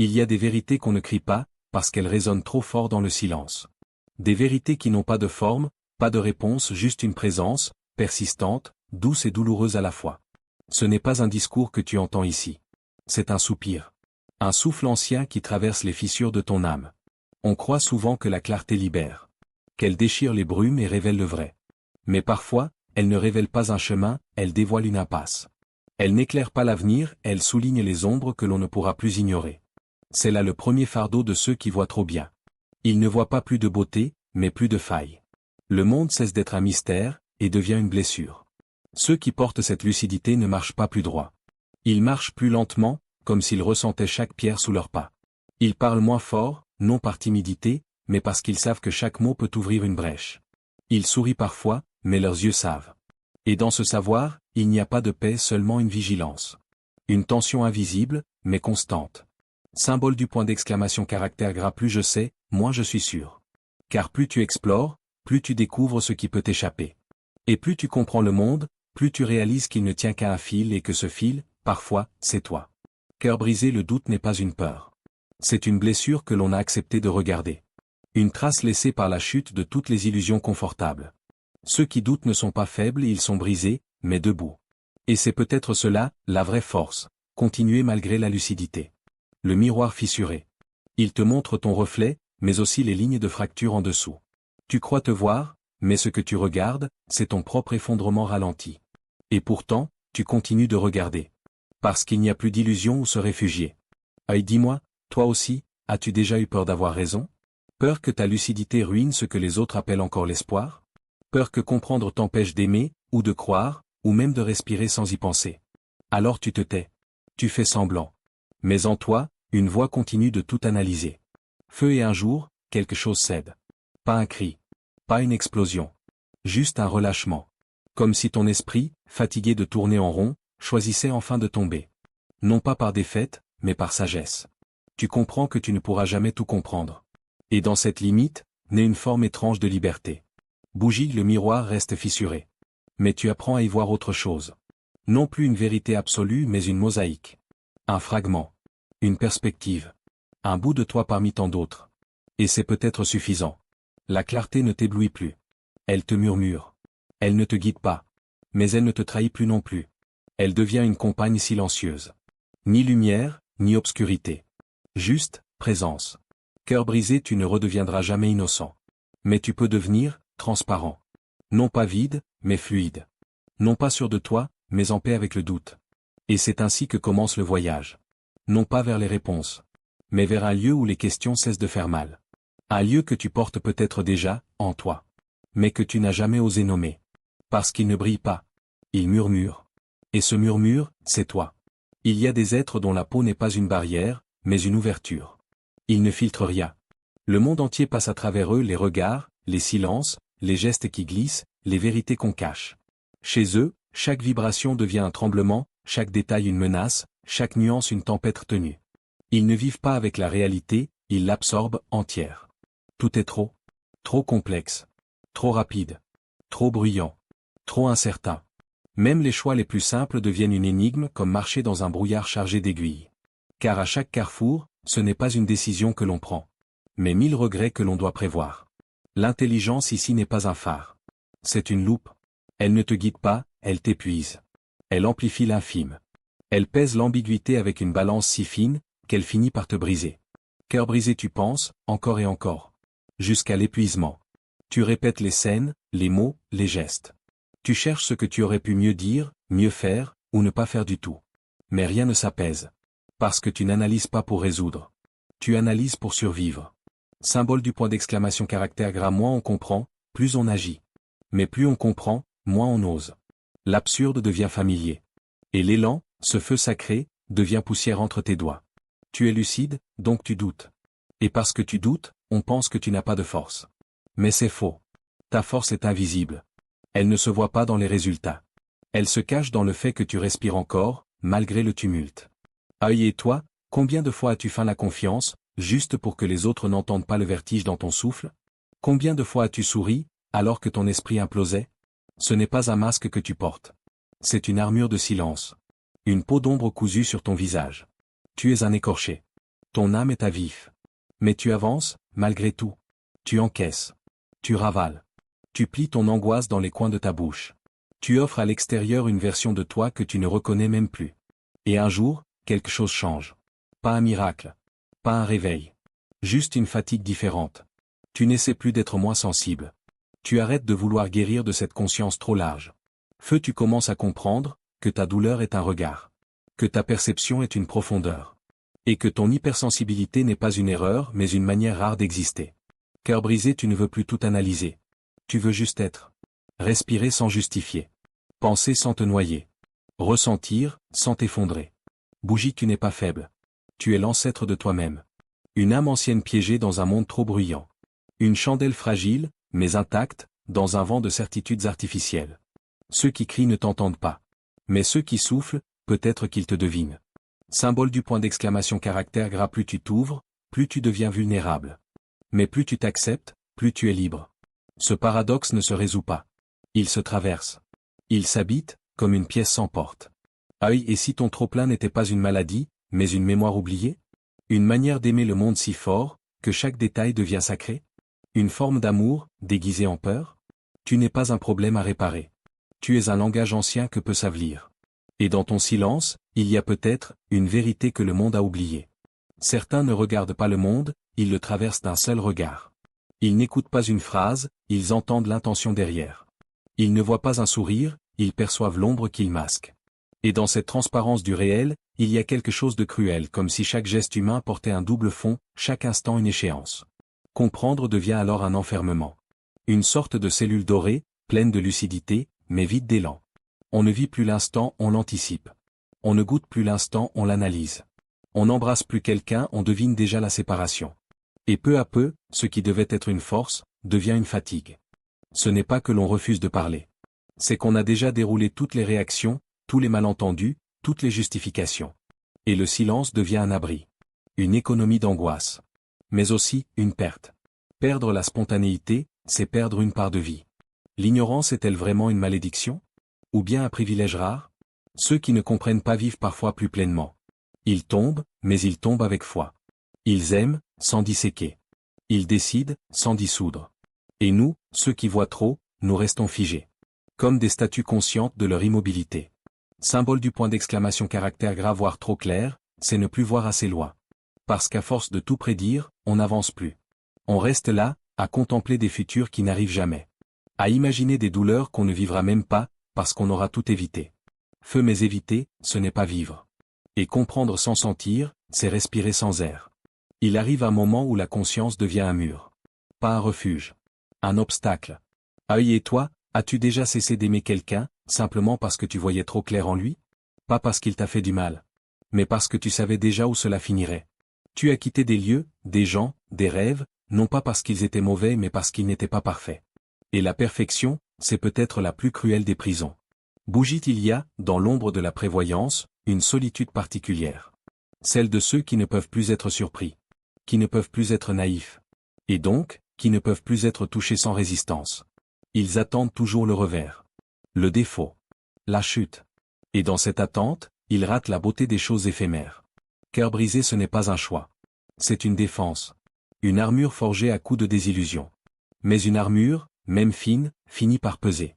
Il y a des vérités qu'on ne crie pas, parce qu'elles résonnent trop fort dans le silence. Des vérités qui n'ont pas de forme, pas de réponse, juste une présence, persistante, douce et douloureuse à la fois. Ce n'est pas un discours que tu entends ici. C'est un soupir. Un souffle ancien qui traverse les fissures de ton âme. On croit souvent que la clarté libère. Qu'elle déchire les brumes et révèle le vrai. Mais parfois, elle ne révèle pas un chemin, elle dévoile une impasse. Elle n'éclaire pas l'avenir, elle souligne les ombres que l'on ne pourra plus ignorer. C'est là le premier fardeau de ceux qui voient trop bien. Ils ne voient pas plus de beauté, mais plus de failles. Le monde cesse d'être un mystère, et devient une blessure. Ceux qui portent cette lucidité ne marchent pas plus droit. Ils marchent plus lentement, comme s'ils ressentaient chaque pierre sous leurs pas. Ils parlent moins fort, non par timidité, mais parce qu'ils savent que chaque mot peut ouvrir une brèche. Ils sourient parfois, mais leurs yeux savent. Et dans ce savoir, il n'y a pas de paix, seulement une vigilance. Une tension invisible, mais constante. Symbole du point d'exclamation caractère gras, plus je sais, moins je suis sûr. Car plus tu explores, plus tu découvres ce qui peut t'échapper. Et plus tu comprends le monde, plus tu réalises qu'il ne tient qu'à un fil et que ce fil, parfois, c'est toi. Cœur brisé, le doute n'est pas une peur. C'est une blessure que l'on a accepté de regarder. Une trace laissée par la chute de toutes les illusions confortables. Ceux qui doutent ne sont pas faibles, ils sont brisés, mais debout. Et c'est peut-être cela, la vraie force, continuer malgré la lucidité. Le miroir fissuré. Il te montre ton reflet, mais aussi les lignes de fracture en dessous. Tu crois te voir, mais ce que tu regardes, c'est ton propre effondrement ralenti. Et pourtant, tu continues de regarder. Parce qu'il n'y a plus d'illusion où se réfugier. Dis-moi, toi aussi, as-tu déjà eu peur d'avoir raison? Peur que ta lucidité ruine ce que les autres appellent encore l'espoir? Peur que comprendre t'empêche d'aimer, ou de croire, ou même de respirer sans y penser. Alors tu te tais. Tu fais semblant. Mais en toi, une voix continue de tout analyser. Feu et un jour, quelque chose cède. Pas un cri. Pas une explosion. Juste un relâchement. Comme si ton esprit, fatigué de tourner en rond, choisissait enfin de tomber. Non pas par défaite, mais par sagesse. Tu comprends que tu ne pourras jamais tout comprendre. Et dans cette limite, naît une forme étrange de liberté. Bougie, le miroir reste fissuré. Mais tu apprends à y voir autre chose. Non plus une vérité absolue mais une mosaïque. Un fragment. Une perspective. Un bout de toi parmi tant d'autres. Et c'est peut-être suffisant. La clarté ne t'éblouit plus. Elle te murmure. Elle ne te guide pas. Mais elle ne te trahit plus non plus. Elle devient une compagne silencieuse. Ni lumière, ni obscurité. Juste, présence. Cœur brisé, tu ne redeviendras jamais innocent. Mais tu peux devenir, transparent. Non pas vide, mais fluide. Non pas sûr de toi, mais en paix avec le doute. Et c'est ainsi que commence le voyage. Non pas vers les réponses. Mais vers un lieu où les questions cessent de faire mal. Un lieu que tu portes peut-être déjà, en toi. Mais que tu n'as jamais osé nommer. Parce qu'il ne brille pas. Il murmure. Et ce murmure, c'est toi. Il y a des êtres dont la peau n'est pas une barrière, mais une ouverture. Ils ne filtrent rien. Le monde entier passe à travers eux, les regards, les silences, les gestes qui glissent, les vérités qu'on cache. Chez eux, chaque vibration devient un tremblement, chaque détail une menace, chaque nuance une tempête tenue. Ils ne vivent pas avec la réalité, ils l'absorbent entière. Tout est trop complexe, trop rapide, trop bruyant, trop incertain. Même les choix les plus simples deviennent une énigme comme marcher dans un brouillard chargé d'aiguilles. Car à chaque carrefour, ce n'est pas une décision que l'on prend, mais 1000 regrets que l'on doit prévoir. L'intelligence ici n'est pas un phare. C'est une loupe. Elle ne te guide pas, elle t'épuise. Elle amplifie l'infime. Elle pèse l'ambiguïté avec une balance si fine, qu'elle finit par te briser. Cœur brisé, tu penses, encore et encore. Jusqu'à l'épuisement. Tu répètes les scènes, les mots, les gestes. Tu cherches ce que tu aurais pu mieux dire, mieux faire, ou ne pas faire du tout. Mais rien ne s'apaise. Parce que tu n'analyses pas pour résoudre. Tu analyses pour survivre. Symbole du point d'exclamation caractère gras, moins on comprend, plus on agit. Mais plus on comprend, moins on ose. L'absurde devient familier. Et l'élan, ce feu sacré, devient poussière entre tes doigts. Tu es lucide, donc tu doutes. Et parce que tu doutes, on pense que tu n'as pas de force. Mais c'est faux. Ta force est invisible. Elle ne se voit pas dans les résultats. Elle se cache dans le fait que tu respires encore, malgré le tumulte. Et toi, combien de fois as-tu feint la confiance, juste pour que les autres n'entendent pas le vertige dans ton souffle? Combien de fois as-tu souri, alors que ton esprit implosait? Ce n'est pas un masque que tu portes. C'est une armure de silence. Une peau d'ombre cousue sur ton visage. Tu es un écorché. Ton âme est à vif. Mais tu avances, malgré tout. Tu encaisses. Tu ravales. Tu plies ton angoisse dans les coins de ta bouche. Tu offres à l'extérieur une version de toi que tu ne reconnais même plus. Et un jour, quelque chose change. Pas un miracle. Pas un réveil. Juste une fatigue différente. Tu n'essaies plus d'être moins sensible. Tu arrêtes de vouloir guérir de cette conscience trop large. Feu, tu commences à comprendre que ta douleur est un regard. Que ta perception est une profondeur. Et que ton hypersensibilité n'est pas une erreur mais une manière rare d'exister. Cœur brisé, tu ne veux plus tout analyser. Tu veux juste être. Respirer sans justifier. Penser sans te noyer. Ressentir, sans t'effondrer. Bougie, tu n'es pas faible. Tu es l'ancêtre de toi-même. Une âme ancienne piégée dans un monde trop bruyant. Une chandelle fragile, mais intacte, dans un vent de certitudes artificielles. Ceux qui crient ne t'entendent pas. Mais ceux qui soufflent, peut-être qu'ils te devinent. Symbole du point d'exclamation caractère gras, plus tu t'ouvres, plus tu deviens vulnérable. Mais plus tu t'acceptes, plus tu es libre. Ce paradoxe ne se résout pas. Il se traverse. Il s'habite, comme une pièce sans porte. Aïe, et si ton trop-plein n'était pas une maladie, mais une mémoire oubliée? Une manière d'aimer le monde si fort, que chaque détail devient sacré? Une forme d'amour, déguisée en peur? Tu n'es pas un problème à réparer. Tu es un langage ancien que peut s'avelir. Et dans ton silence, il y a peut-être une vérité que le monde a oubliée. Certains ne regardent pas le monde, ils le traversent d'un seul regard. Ils n'écoutent pas une phrase, ils entendent l'intention derrière. Ils ne voient pas un sourire, ils perçoivent l'ombre qu'il masque. Et dans cette transparence du réel, il y a quelque chose de cruel, comme si chaque geste humain portait un double fond, chaque instant une échéance. Comprendre devient alors un enfermement. Une sorte de cellule dorée, pleine de lucidité, mais vide d'élan. On ne vit plus l'instant, on l'anticipe. On ne goûte plus l'instant, on l'analyse. On n'embrasse plus quelqu'un, on devine déjà la séparation. Et peu à peu, ce qui devait être une force, devient une fatigue. Ce n'est pas que l'on refuse de parler. C'est qu'on a déjà déroulé toutes les réactions, tous les malentendus, toutes les justifications. Et le silence devient un abri. Une économie d'angoisse. Mais aussi, une perte. Perdre la spontanéité, c'est perdre une part de vie. L'ignorance est-elle vraiment une malédiction? Ou bien un privilège rare? Ceux qui ne comprennent pas vivent parfois plus pleinement. Ils tombent, mais ils tombent avec foi. Ils aiment, sans disséquer. Ils décident, sans dissoudre. Et nous, ceux qui voient trop, nous restons figés. Comme des statues conscientes de leur immobilité. Symbole du point d'exclamation caractère gras, voir trop clair, c'est ne plus voir assez loin. Parce qu'à force de tout prédire, on n'avance plus. On reste là, à contempler des futurs qui n'arrivent jamais. À imaginer des douleurs qu'on ne vivra même pas, parce qu'on aura tout évité. Feu, mais éviter, ce n'est pas vivre. Et comprendre sans sentir, c'est respirer sans air. Il arrive un moment où la conscience devient un mur. Pas un refuge. Un obstacle. Aïe, et toi, as-tu déjà cessé d'aimer quelqu'un, simplement parce que tu voyais trop clair en lui? Pas parce qu'il t'a fait du mal. Mais parce que tu savais déjà où cela finirait. Tu as quitté des lieux, des gens, des rêves, non pas parce qu'ils étaient mauvais mais parce qu'ils n'étaient pas parfaits. Et la perfection, c'est peut-être la plus cruelle des prisons. Bougie, il y a, dans l'ombre de la prévoyance, une solitude particulière. Celle de ceux qui ne peuvent plus être surpris. Qui ne peuvent plus être naïfs. Et donc, qui ne peuvent plus être touchés sans résistance. Ils attendent toujours le revers. Le défaut. La chute. Et dans cette attente, ils ratent la beauté des choses éphémères. Cœur brisé, ce n'est pas un choix. C'est une défense. Une armure forgée à coups de désillusion. Mais une armure, même fine, finit par peser.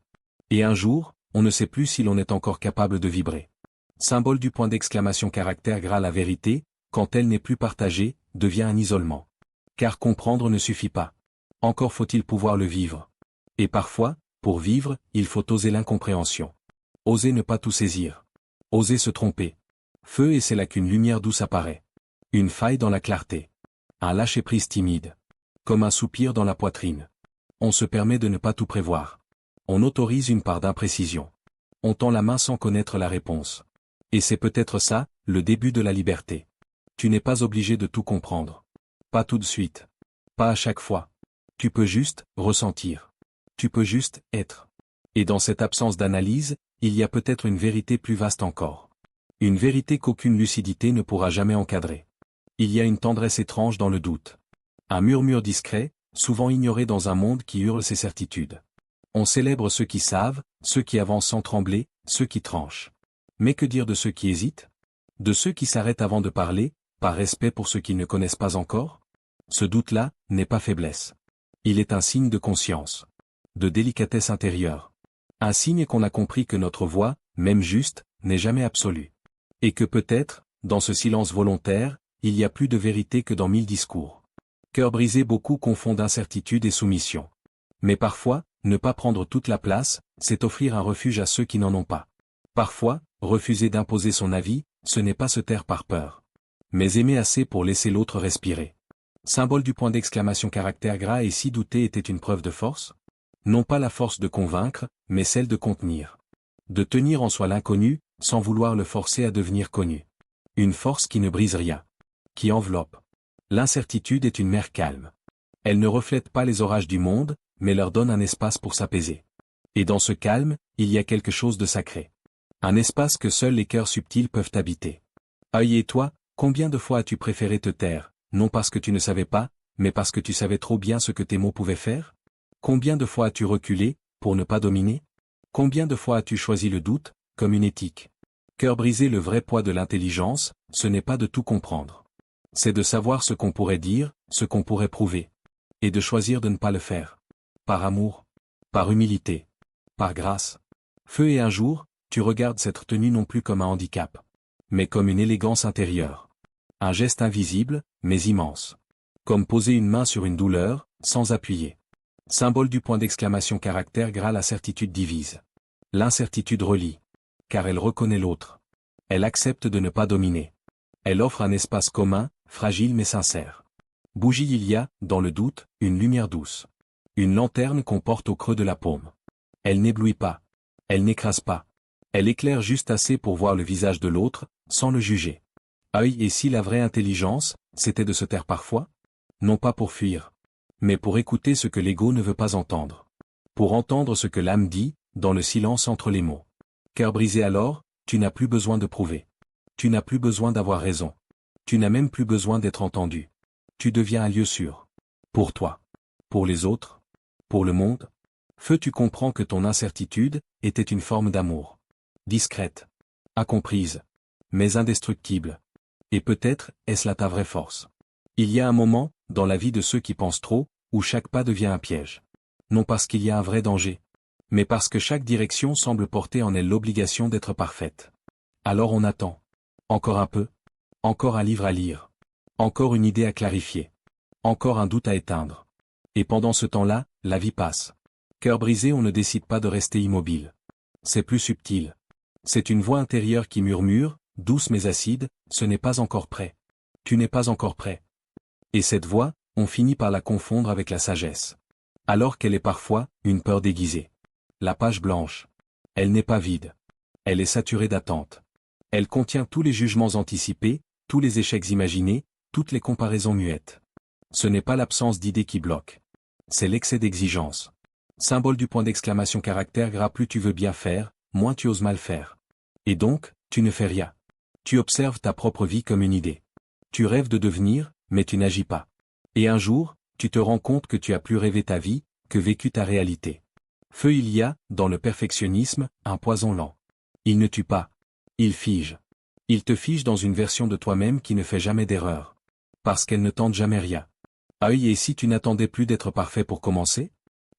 Et un jour, on ne sait plus si l'on est encore capable de vibrer. Symbole du point d'exclamation caractère gras, la vérité, quand elle n'est plus partagée, devient un isolement. Car comprendre ne suffit pas. Encore faut-il pouvoir le vivre. Et parfois, pour vivre, il faut oser l'incompréhension. Oser ne pas tout saisir. Oser se tromper. Feu, et c'est là qu'une lumière douce apparaît. Une faille dans la clarté. Un lâcher-prise timide. Comme un soupir dans la poitrine. On se permet de ne pas tout prévoir. On autorise une part d'imprécision. On tend la main sans connaître la réponse. Et c'est peut-être ça, le début de la liberté. Tu n'es pas obligé de tout comprendre. Pas tout de suite. Pas à chaque fois. Tu peux juste ressentir. Tu peux juste être. Et dans cette absence d'analyse, il y a peut-être une vérité plus vaste encore. Une vérité qu'aucune lucidité ne pourra jamais encadrer. Il y a une tendresse étrange dans le doute. Un murmure discret, souvent ignoré dans un monde qui hurle ses certitudes. On célèbre ceux qui savent, ceux qui avancent sans trembler, ceux qui tranchent. Mais que dire de ceux qui hésitent? De ceux qui s'arrêtent avant de parler, par respect pour ceux qui ne connaissent pas encore? Ce doute-là n'est pas faiblesse. Il est un signe de conscience, de délicatesse intérieure. Un signe qu'on a compris que notre voix, même juste, n'est jamais absolue. Et que peut-être, dans ce silence volontaire, il y a plus de vérité que dans 1000 discours. Cœur brisé, beaucoup confondent incertitude et soumission. Mais parfois, ne pas prendre toute la place, c'est offrir un refuge à ceux qui n'en ont pas. Parfois, refuser d'imposer son avis, ce n'est pas se taire par peur. Mais aimer assez pour laisser l'autre respirer. Symbole du point d'exclamation caractère gras. Et si douter était une preuve de force? Non pas la force de convaincre, mais celle de contenir. De tenir en soi l'inconnu, sans vouloir le forcer à devenir connu. Une force qui ne brise rien. Qui enveloppe. L'incertitude est une mer calme. Elle ne reflète pas les orages du monde, mais leur donne un espace pour s'apaiser. Et dans ce calme, il y a quelque chose de sacré. Un espace que seuls les cœurs subtils peuvent habiter. Œil, et toi, combien de fois as-tu préféré te taire, non parce que tu ne savais pas, mais parce que tu savais trop bien ce que tes mots pouvaient faire? Combien de fois as-tu reculé, pour ne pas dominer? Combien de fois as-tu choisi le doute, comme une éthique? Cœur brisé, le vrai poids de l'intelligence, ce n'est pas de tout comprendre. C'est de savoir ce qu'on pourrait dire, ce qu'on pourrait prouver. Et de choisir de ne pas le faire. Par amour. Par humilité. Par grâce. Feu, et un jour, tu regardes cette tenue non plus comme un handicap. Mais comme une élégance intérieure. Un geste invisible, mais immense. Comme poser une main sur une douleur, sans appuyer. Symbole du point d'exclamation caractère gras. La certitude divise. L'incertitude relie. Car elle reconnaît l'autre. Elle accepte de ne pas dominer. Elle offre un espace commun, fragile mais sincère. Bougie, il y a, dans le doute, une lumière douce. Une lanterne qu'on porte au creux de la paume. Elle n'éblouit pas. Elle n'écrase pas. Elle éclaire juste assez pour voir le visage de l'autre, sans le juger. Œil, et si la vraie intelligence, c'était de se taire parfois? Non pas pour fuir. Mais pour écouter ce que l'ego ne veut pas entendre. Pour entendre ce que l'âme dit, dans le silence entre les mots. Cœur brisé, alors, tu n'as plus besoin de prouver. Tu n'as plus besoin d'avoir raison. Tu n'as même plus besoin d'être entendu. Tu deviens un lieu sûr. Pour toi. Pour les autres. Pour le monde. Feu, tu comprends que ton incertitude était une forme d'amour. Discrète. Incomprise. Mais indestructible. Et peut-être est-ce là ta vraie force. Il y a un moment, dans la vie de ceux qui pensent trop, où chaque pas devient un piège. Non parce qu'il y a un vrai danger. Mais parce que chaque direction semble porter en elle l'obligation d'être parfaite. Alors on attend. Encore un peu. Encore un livre à lire. Encore une idée à clarifier. Encore un doute à éteindre. Et pendant ce temps-là, la vie passe. Cœur brisé, on ne décide pas de rester immobile. C'est plus subtil. C'est une voix intérieure qui murmure, douce mais acide, ce n'est pas encore prêt. Tu n'es pas encore prêt. Et cette voix, on finit par la confondre avec la sagesse. Alors qu'elle est parfois, une peur déguisée. La page blanche. Elle n'est pas vide. Elle est saturée d'attentes. Elle contient tous les jugements anticipés, tous les échecs imaginés, toutes les comparaisons muettes. Ce n'est pas l'absence d'idées qui bloque. C'est l'excès d'exigence. Symbole du point d'exclamation caractère gras. Plus tu veux bien faire, moins tu oses mal faire. Et donc, tu ne fais rien. Tu observes ta propre vie comme une idée. Tu rêves de devenir, mais tu n'agis pas. Et un jour, tu te rends compte que tu as plus rêvé ta vie, que vécu ta réalité. Feu, il y a, dans le perfectionnisme, un poison lent. Il ne tue pas. Il fige. Il te fige dans une version de toi-même qui ne fait jamais d'erreur. Parce qu'elle ne tente jamais rien. Œil, et si tu n'attendais plus d'être parfait pour commencer?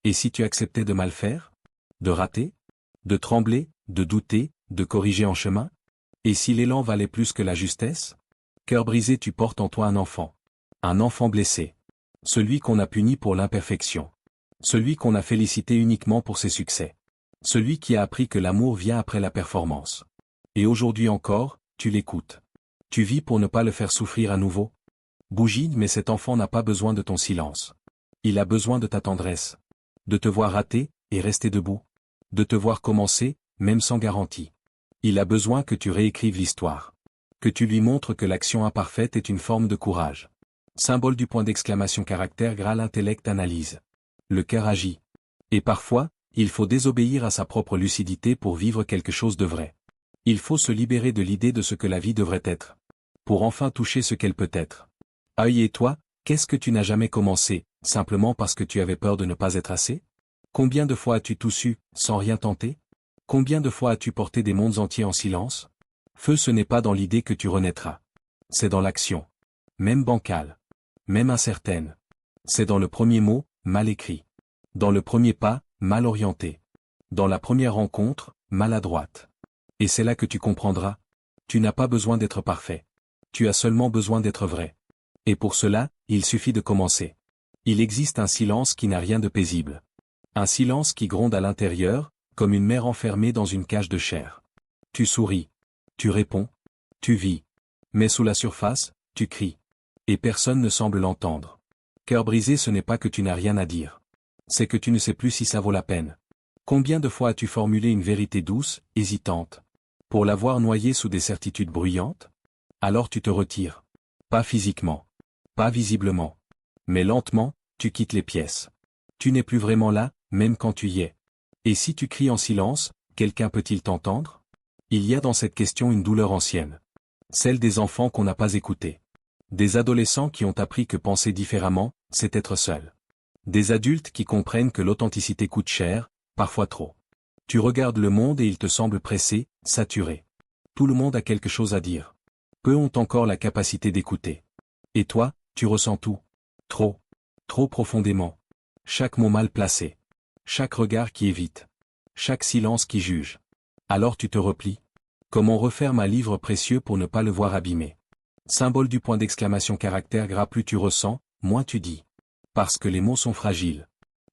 Et si tu acceptais de mal faire? De rater? De trembler, de douter, de corriger en chemin? Et si l'élan valait plus que la justesse? Cœur brisé, tu portes en toi un enfant. Un enfant blessé. Celui qu'on a puni pour l'imperfection. Celui qu'on a félicité uniquement pour ses succès. Celui qui a appris que l'amour vient après la performance. Et aujourd'hui encore, tu l'écoutes. Tu vis pour ne pas le faire souffrir à nouveau. Bougie, mais cet enfant n'a pas besoin de ton silence. Il a besoin de ta tendresse. De te voir rater, et rester debout. De te voir commencer, même sans garantie. Il a besoin que tu réécrives l'histoire. Que tu lui montres que l'action imparfaite est une forme de courage. Symbole du point d'exclamation caractère gras. L'intellect analyse. Le cœur agit. Et parfois, il faut désobéir à sa propre lucidité pour vivre quelque chose de vrai. Il faut se libérer de l'idée de ce que la vie devrait être. Pour enfin toucher ce qu'elle peut être. Œil, et toi, qu'est-ce que tu n'as jamais commencé, simplement parce que tu avais peur de ne pas être assez? Combien de fois as-tu tout su, sans rien tenter? Combien de fois as-tu porté des mondes entiers en silence? Feu, ce n'est pas dans l'idée que tu renaîtras. C'est dans l'action. même bancale, même incertaine. C'est dans le premier mot, mal écrit. Dans le premier pas, mal orienté. Dans la première rencontre, maladroite. Et c'est là que tu comprendras. Tu n'as pas besoin d'être parfait. Tu as seulement besoin d'être vrai. Et pour cela, il suffit de commencer. Il existe un silence qui n'a rien de paisible. Un silence qui gronde à l'intérieur, comme une mère enfermée dans une cage de chair. Tu souris. Tu réponds. Tu vis. Mais sous la surface, tu cries. Et personne ne semble l'entendre. Cœur brisé, ce n'est pas que tu n'as rien à dire. C'est que tu ne sais plus si ça vaut la peine. Combien de fois as-tu formulé une vérité douce, hésitante, pour l'avoir noyée sous des certitudes bruyantes? Alors tu te retires. Pas physiquement. Pas visiblement. Mais lentement, tu quittes les pièces. Tu n'es plus vraiment là, même quand tu y es. Et si tu cries en silence, quelqu'un peut-il t'entendre? Il y a dans cette question une douleur ancienne. Celle des enfants qu'on n'a pas écoutés. Des adolescents qui ont appris que penser différemment, c'est être seul. Des adultes qui comprennent que l'authenticité coûte cher, parfois trop. Tu regardes le monde et il te semble pressé, saturé. Tout le monde a quelque chose à dire. Peu ont encore la capacité d'écouter. Et toi, tu ressens tout. Trop. Trop profondément. Chaque mot mal placé. Chaque regard qui évite. Chaque silence qui juge. Alors tu te replies. Comme on referme un livre précieux pour ne pas le voir abîmé. Symbole du point d'exclamation caractère gras, plus tu ressens, moins tu dis. Parce que les mots sont fragiles.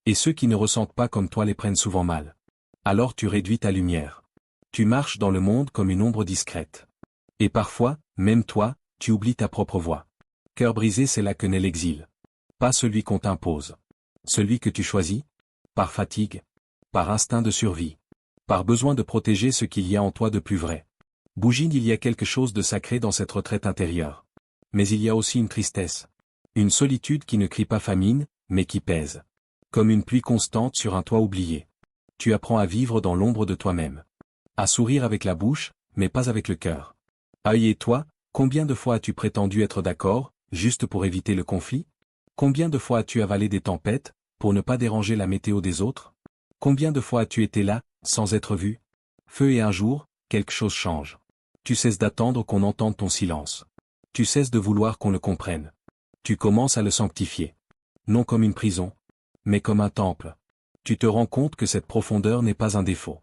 Et ceux qui ne ressentent pas comme toi les prennent souvent mal. Alors tu réduis ta lumière. Tu marches dans le monde comme une ombre discrète. Et parfois, même toi, tu oublies ta propre voix. Cœur brisé, c'est là que naît l'exil. Pas celui qu'on t'impose. Celui que tu choisis. Par fatigue. Par instinct de survie. Par besoin de protéger ce qu'il y a en toi de plus vrai. Bougine, il y a quelque chose de sacré dans cette retraite intérieure. Mais il y a aussi une tristesse. Une solitude qui ne crie pas famine, mais qui pèse. Comme une pluie constante sur un toit oublié. Tu apprends à vivre dans l'ombre de toi-même. À sourire avec la bouche, mais pas avec le cœur. Et toi, combien de fois as-tu prétendu être d'accord, juste pour éviter le conflit? Combien de fois as-tu avalé des tempêtes, pour ne pas déranger la météo des autres? Combien de fois as-tu été là, sans être vu? Feu, et un jour, quelque chose change. Tu cesses d'attendre qu'on entende ton silence. Tu cesses de vouloir qu'on le comprenne. Tu commences à le sanctifier. Non comme une prison, mais comme un temple. Tu te rends compte que cette profondeur n'est pas un défaut.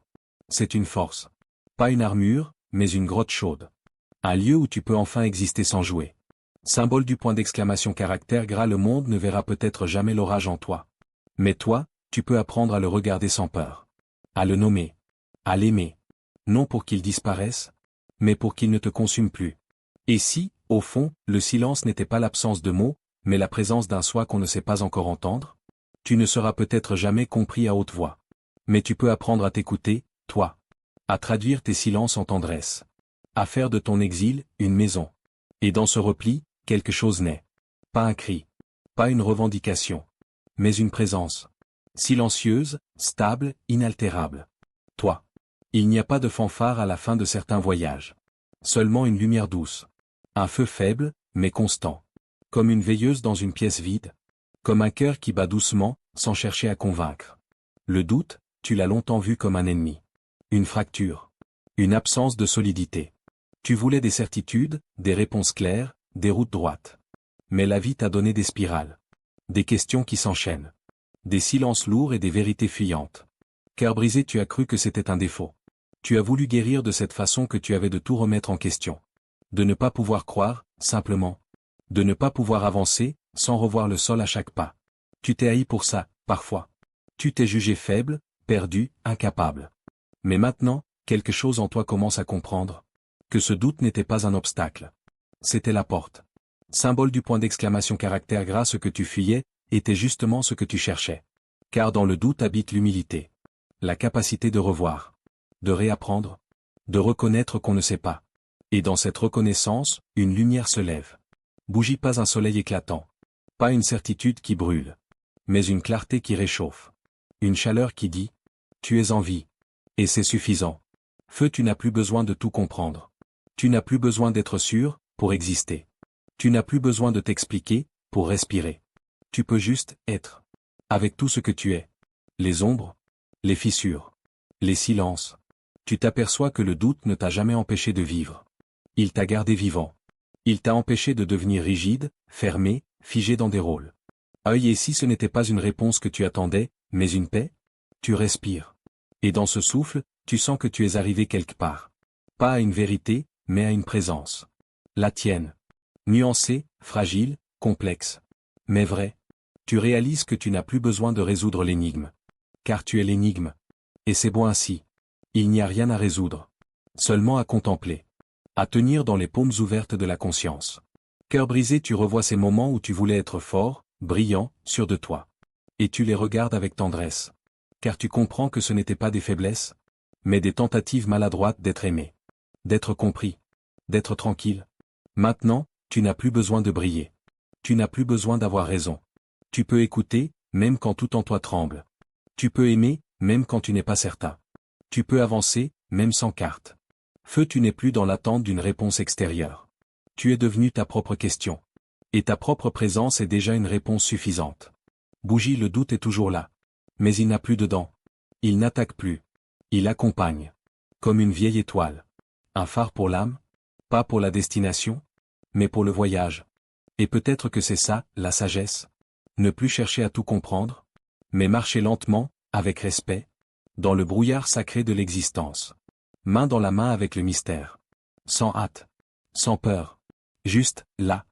C'est une force. Pas une armure, mais une grotte chaude. Un lieu où tu peux enfin exister sans jouer. Symbole du point d'exclamation caractère gras, le monde ne verra peut-être jamais l'orage en toi. Mais toi, tu peux apprendre à le regarder sans peur. À le nommer. À l'aimer. Non pour qu'il disparaisse, mais pour qu'il ne te consume plus. Et si, au fond, le silence n'était pas l'absence de mots, mais la présence d'un soi qu'on ne sait pas encore entendre? Tu ne seras peut-être jamais compris à haute voix. Mais tu peux apprendre à t'écouter, toi. À traduire tes silences en tendresse. À faire de ton exil, une maison. Et dans ce repli, quelque chose naît. Pas un cri. Pas une revendication. Mais une présence. Silencieuse, stable, inaltérable. Toi. Il n'y a pas de fanfare à la fin de certains voyages. Seulement une lumière douce. Un feu faible, mais constant. Comme une veilleuse dans une pièce vide. Comme un cœur qui bat doucement, sans chercher à convaincre. Le doute, tu l'as longtemps vu comme un ennemi. Une fracture. Une absence de solidité. Tu voulais des certitudes, des réponses claires, des routes droites. Mais la vie t'a donné des spirales. Des questions qui s'enchaînent. Des silences lourds et des vérités fuyantes. Cœur brisé, tu as cru que c'était un défaut. Tu as voulu guérir de cette façon que tu avais de tout remettre en question. De ne pas pouvoir croire, simplement. De ne pas pouvoir avancer, sans revoir le sol à chaque pas. Tu t'es haï pour ça, parfois. Tu t'es jugé faible, perdu, incapable. Mais maintenant, quelque chose en toi commence à comprendre. Que ce doute n'était pas un obstacle. C'était la porte. Symbole du point d'exclamation caractère gras, ce que tu fuyais, était justement ce que tu cherchais. Car dans le doute habite l'humilité. La capacité de revoir. De réapprendre. De reconnaître qu'on ne sait pas. Et dans cette reconnaissance, une lumière se lève. Bougie, pas un soleil éclatant. Pas une certitude qui brûle. Mais une clarté qui réchauffe. Une chaleur qui dit « Tu es en vie ». Et c'est suffisant. Feu, tu n'as plus besoin de tout comprendre. Tu n'as plus besoin d'être sûr, pour exister. Tu n'as plus besoin de t'expliquer, pour respirer. Tu peux juste être. Avec tout ce que tu es. Les ombres. Les fissures. Les silences. Tu t'aperçois que le doute ne t'a jamais empêché de vivre. Il t'a gardé vivant. Il t'a empêché de devenir rigide, fermé, figé dans des rôles. Et si ce n'était pas une réponse que tu attendais, mais une paix? Tu respires. Et dans ce souffle, tu sens que tu es arrivé quelque part. Pas à une vérité, mais à une présence. La tienne. Nuancée, fragile, complexe. Mais vrai. Tu réalises que tu n'as plus besoin de résoudre l'énigme. Car tu es l'énigme. Et c'est bon ainsi. Il n'y a rien à résoudre. Seulement à contempler. À tenir dans les paumes ouvertes de la conscience. Cœur brisé, tu revois ces moments où tu voulais être fort, brillant, sûr de toi. Et tu les regardes avec tendresse. Car tu comprends que ce n'étaient pas des faiblesses, mais des tentatives maladroites d'être aimé. D'être compris. D'être tranquille. Maintenant, tu n'as plus besoin de briller. Tu n'as plus besoin d'avoir raison. Tu peux écouter, même quand tout en toi tremble. Tu peux aimer, même quand tu n'es pas certain. Tu peux avancer, même sans carte. Feu, tu n'es plus dans l'attente d'une réponse extérieure. Tu es devenu ta propre question. Et ta propre présence est déjà une réponse suffisante. Bougie, le doute est toujours là. Mais il n'a plus de dents. Il n'attaque plus. Il accompagne. Comme une vieille étoile. Un phare pour l'âme? Pas pour la destination? Mais pour le voyage. Et peut-être que c'est ça, la sagesse. Ne plus chercher à tout comprendre, mais marcher lentement, avec respect, dans le brouillard sacré de l'existence. Main dans la main avec le mystère. Sans hâte. Sans peur. Juste, là.